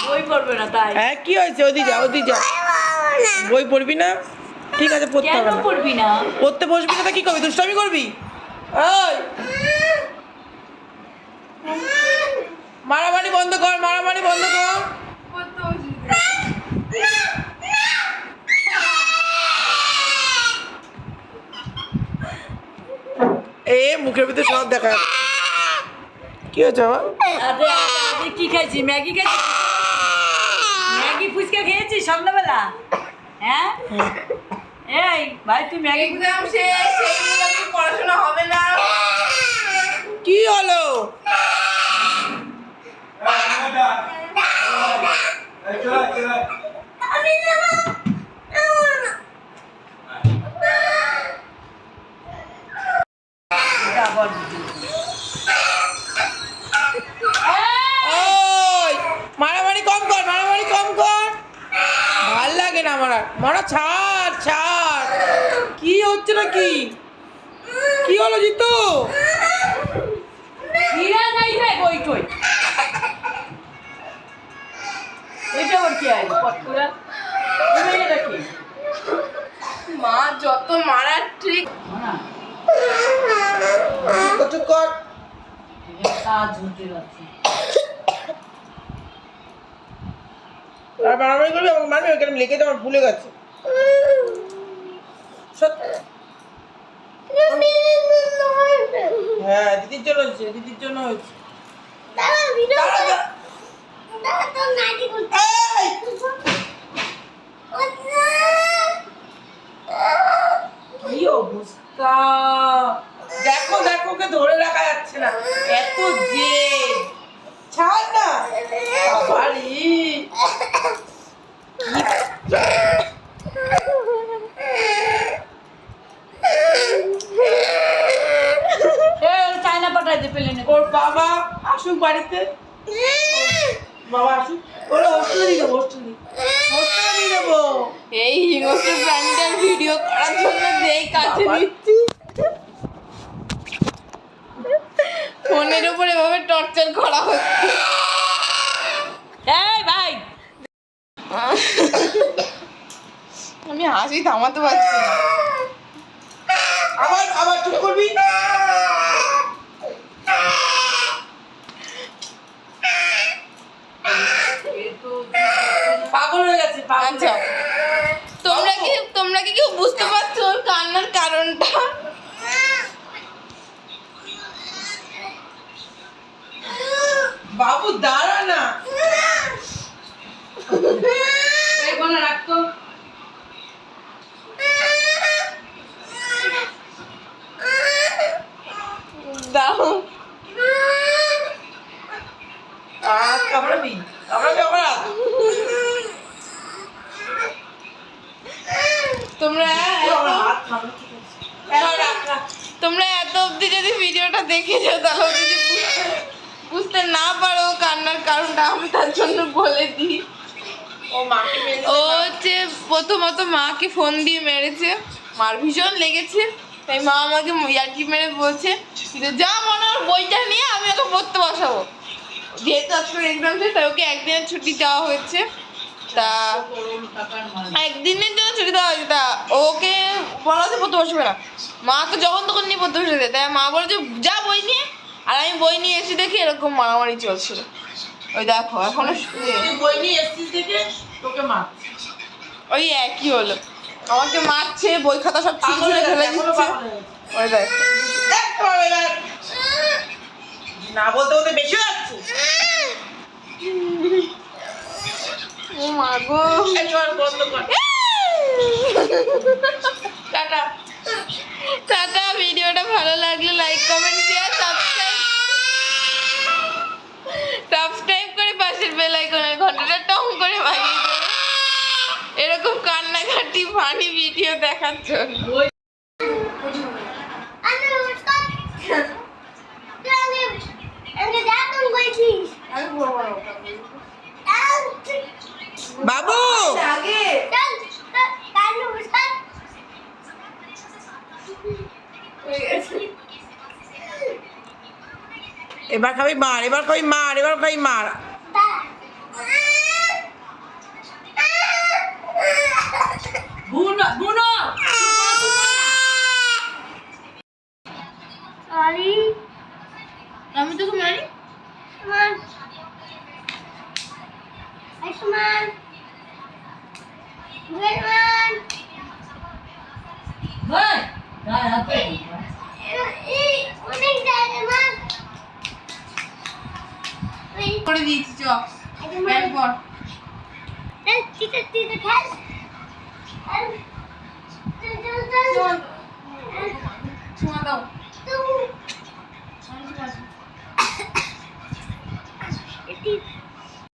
বই পড়বে না তাই? হ্যাঁ কি হয়েছে? ওদি যা ওদি যা। বই পড়বি না? ঠিক আছে পড়তে হবে কেন না। পড়বি না? পড়তে বসবি না তো কি করবি? দুষ্টামি করবি? ওই মারামারি বন্ধ কর, মারামারি বন্ধ কর। এ মুখের ভিতরে সব দেখা যাচ্ছে। কি হয়েছে আমার? আজকে কি খাইছি? ম্যাগি খাইছি। ম্যাগি ফুচকা খেয়েছি সন্ধ্যাবেলা? হ্যাঁ এই ভাই তুই ম্যাগি এক্সাম শেষ, সেইগুলো কি পড়াশোনা হবে না? কি হলো? ওই মারামারি কম কর, মারামারি কম কর। ভাল লাগে না আমার আর। মারা ছাড় ছাড়। কি হচ্ছে না কি? কি হলো জিতু? হীরা নাই রে বই কই? এটা ওর কি আইলো পটকুরা? তুমি এটা কি? মা যত মারার ট্রিক। না চুপ কর। কাজ হতে যাচ্ছে। আর মারামারি করবি? আমাকে মারবি? ওখানে লিখে তো আমার ভুলে গেছে। সত্যি। হ্যাঁ দিদির জন্য হয়েছে, দিদির জন্য হয়েছে। এই! কি অবস্থা দেখো দেখো, ওকে ধরে রাখা যাচ্ছে না, এত জেদ। ছাড় না বাবারি। চায়না পাঠাই দে পেলে না। ওর বাবা আসুক বাড়িতে, বাবা আসুক, ওরা হোস্টেলে দিয়ে দেবো, হোস্টেলে দিয়ে দেবো। এই হিংস্র প্রাণীটার ভিডিও করার জন্য যেই কাছে বাবা। নিচ্ছি, ফোনের উপর এভাবে টর্চার করা হচ্ছে। এই ভাই আমি হাসি থামাতে পারছি না। আবার আবার চুপ করবি? পাগল হয়ে গেছে, পাগল। আচ্ছা, তোমরা কি কেউ বুঝতে পারছো ওর কান্নার কারণটা? বাবু দাঁড়া না। এই কোনা রাখতো। দাও, কামড়াবি কামড়াবি আমার। তোমরা হাত থামলে ঠিক আছে। তোমরা এত অবধি যদি ভিডিওটা দেখেছো তাহলে যদি বুঝতে না পারো কান্নার কারণটা, আমি তার জন্য বলে দিই। ও মাকে মেরে ও হচ্ছে প্রথমত মাকে ফোন দিয়ে মেরেছে, মার ভীষণ লেগেছে, তাই মা আমাকে ইয়ার্কি মেরে বলছে যে যা মনে ওর বইটা নিয়ে আমি ওকে পড়তে বসাবো। যেহেতু আজকে এক্সাম শেষ তাই ওকে একদিনের ছুটি দেওয়া হয়েছে, তা একদিনের জন্য ছুটি দেওয়া হয়েছে, তা ওকে বলা হচ্ছে পড়তে বসবে না। মা তো যখন তখন নিয়ে পড়তে বসে দেয়, তাই মা বলছে যা বই নিয়ে, আর আমি বই নিয়ে এসে দেখি এরকম মারামারি চলছিল। ওই দেখো এখনো তুই বই নিয়ে এসছিস দেখে তোকে মার। ওই একই হলো, আমাকে মারছে, বই খাতা সব ছিঁড়ে ফেলে দিচ্ছে। ওই দেখো না বলতে বলতে বেশি যাচ্ছে। ও মা গো, বন্ধ কর। টাটা। টাটা। ভিডিওটা ভালো লাগলে লাইক কমেন্ট শেয়ার সাবস্ক্রাইব করে পাশের বেল আইকনের ঘন্টাটা টং করে বাজিয়ে দেবে এরকম কান্নাকাটি ফানি ভিডিও দেখার জন্য। বাবু এবার খাবি মার, এবার খাবি মার, এবার খাবি মার। আমি তোকে মারি ভাই গায়ে হাত দিবি। করে দিয়েছি চ প্যান্ট পর Let's